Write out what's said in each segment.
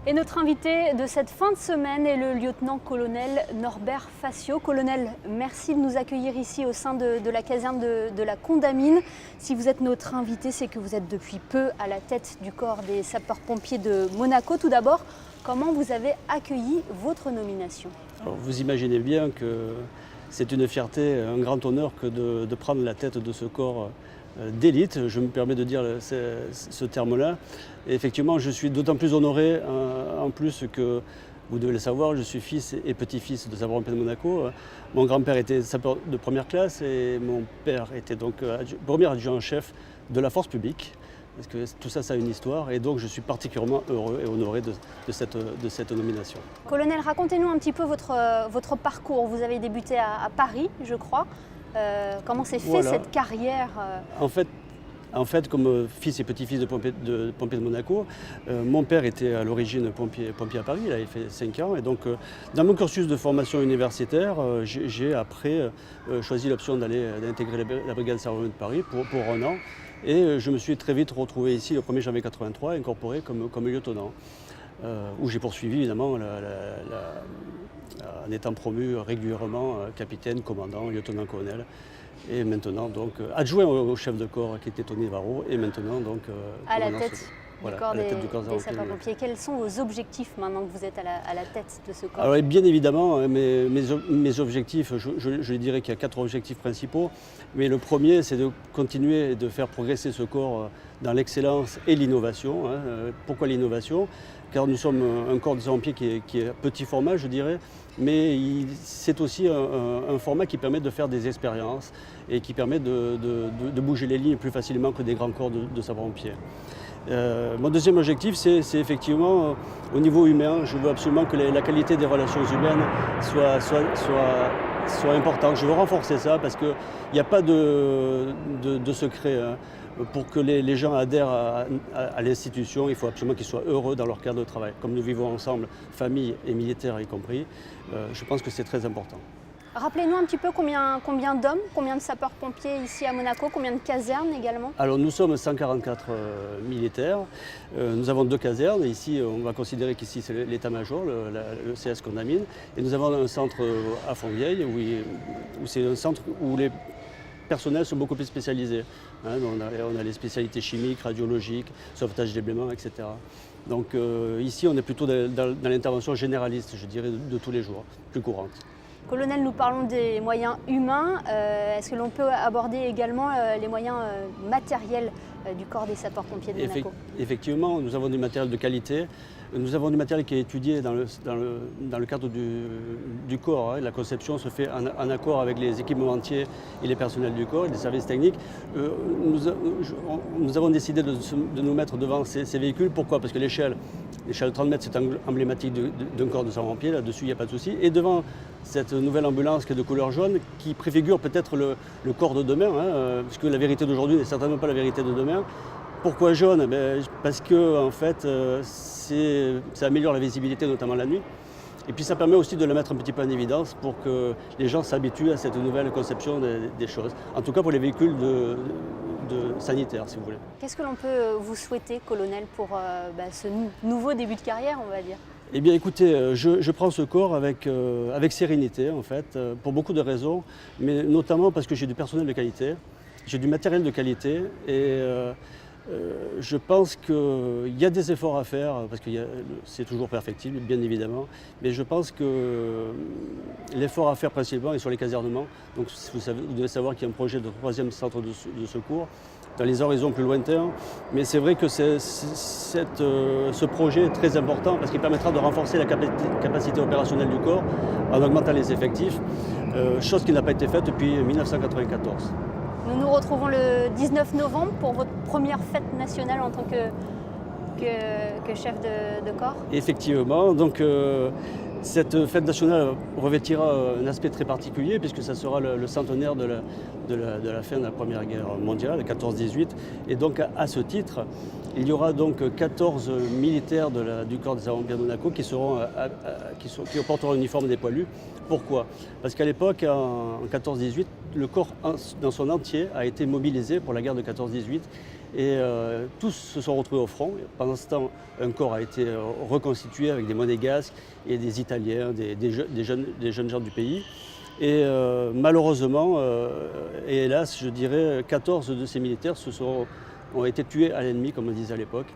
Et notre invité de cette fin de semaine est le lieutenant-colonel Norbert Facio. Colonel, merci de nous accueillir ici au sein de la caserne de la Condamine. Si vous êtes notre invité, c'est que vous êtes depuis peu à la tête du corps des sapeurs-pompiers de Monaco. Tout d'abord, comment vous avez accueilli votre nomination? Alors, vous imaginez bien que c'est une fierté, un grand honneur que de prendre la tête de ce corps d'élite, je me permets de dire ce terme-là. Et effectivement, je suis d'autant plus honoré, en plus que, vous devez le savoir, je suis fils et petit-fils de sapeurs-pompiers de Monaco. Mon grand-père était sapeur de première classe et mon père était donc premier adjoint en chef de la force publique. Parce que tout ça, ça a une histoire et donc je suis particulièrement heureux et honoré de cette nomination. Colonel, racontez-nous un petit peu votre parcours. Vous avez débuté à Paris, je crois. Comment s'est fait cette carrière En fait, comme fils et petit-fils de pompiers de Monaco, mon père était à l'origine pompier à Paris, il avait fait 5 ans. Et donc, dans mon cursus de formation universitaire, j'ai après choisi l'option d'intégrer la brigade Savoie de Paris pour un an. Et je me suis très vite retrouvé ici le 1er janvier 1983, incorporé comme lieutenant, où j'ai poursuivi évidemment en étant promu régulièrement capitaine, commandant, lieutenant-colonel. Et maintenant donc adjoint au chef de corps qui était Tony Varro et maintenant donc à la tête du corps des sapeurs-pompiers. Quels sont vos objectifs maintenant que vous êtes à la tête de ce corps? Alors bien évidemment, mes objectifs, je dirais qu'il y a 4 objectifs principaux. Mais le premier, c'est de continuer de faire progresser ce corps dans l'excellence et l'innovation. Pourquoi l'innovation? Car nous sommes un corps de sapeurs-pompiers qui est petit format, je dirais, mais c'est aussi un format qui permet de faire des expériences et qui permet de bouger les lignes plus facilement que des grands corps de sapeurs-pompiers. Mon deuxième objectif, c'est effectivement au niveau humain. Je veux absolument que la qualité des relations humaines soit importante. Je veux renforcer ça parce qu'il n'y a pas de secret. Pour que les gens adhèrent à l'institution, il faut absolument qu'ils soient heureux dans leur cadre de travail. Comme nous vivons ensemble, famille et militaires y compris, je pense que c'est très important. Rappelez-nous un petit peu combien d'hommes, combien de sapeurs-pompiers ici à Monaco, combien de casernes également? Alors nous sommes 144 militaires, nous avons 2 casernes, ici on va considérer qu'ici c'est l'état-major, le CS Condamine, et nous avons un centre à Fontvieille où c'est un centre où les personnels sont beaucoup plus spécialisés. On a les spécialités chimiques, radiologiques, sauvetage des blêments, etc. Donc ici on est plutôt dans l'intervention généraliste, je dirais, de tous les jours, plus courante. Colonel, nous parlons des moyens humains. Est-ce que l'on peut aborder également les moyens matériels du corps des sapeurs-pompiers de Monaco? Effectivement, nous avons du matériel de qualité. Nous avons du matériel qui est étudié dans le cadre du corps. La conception se fait en accord avec les équipementiers et les personnels du corps et les services techniques. Nous avons décidé de nous mettre devant ces véhicules. Pourquoi? Parce que l'échelle de 30 mètres, c'est emblématique d'un corps de sapeurs-pompiers. Là-dessus, il n'y a pas de souci. Et devant cette nouvelle ambulance qui est de couleur jaune, qui préfigure peut-être le corps de demain, puisque la vérité d'aujourd'hui n'est certainement pas la vérité de demain. Pourquoi jaune? Parce que en fait, ça améliore la visibilité, notamment la nuit. Et puis ça permet aussi de le mettre un petit peu en évidence pour que les gens s'habituent à cette nouvelle conception des choses. En tout cas pour les véhicules sanitaires, si vous voulez. Qu'est-ce que l'on peut vous souhaiter, colonel, pour ce nouveau début de carrière, on va dire? Eh bien écoutez, je prends ce corps avec sérénité en fait, pour beaucoup de raisons, mais notamment parce que j'ai du personnel de qualité, j'ai du matériel de qualité et je pense qu'il y a des efforts à faire, parce que c'est toujours perfectible, bien évidemment, mais je pense que l'effort à faire principalement est sur les casernements. Donc vous devez savoir qu'il y a un projet de 3e centre de secours dans les horizons plus lointains, mais c'est vrai que ce projet est très important parce qu'il permettra de renforcer la capacité opérationnelle du corps en augmentant les effectifs, chose qui n'a pas été faite depuis 1994. Nous nous retrouvons le 19 novembre pour votre première fête nationale en tant que chef de corps. Effectivement, donc cette fête nationale revêtira un aspect très particulier puisque ça sera le centenaire de la fin de la Première Guerre mondiale, 14-18. Et donc à ce titre, il y aura donc 14 militaires du corps des sapeurs-pompiers de Monaco qui porteront l'uniforme des poilus. Pourquoi? Parce qu'à l'époque, en 14-18, le corps dans son entier a été mobilisé pour la guerre de 14-18 et tous se sont retrouvés au front. Pendant ce temps, un corps a été reconstitué avec des monégasques et des Italiens, des jeunes gens du pays. Et malheureusement, et hélas, je dirais, 14 de ces militaires ont été tués à l'ennemi, comme on disait à l'époque.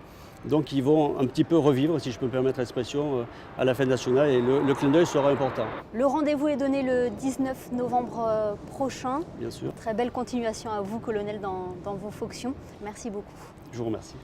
Donc ils vont un petit peu revivre, si je peux me permettre l'expression, à la fête nationale et le clin d'œil sera important. Le rendez-vous est donné le 19 novembre prochain. Bien sûr. Très belle continuation à vous, colonel, dans vos fonctions. Merci beaucoup. Je vous remercie.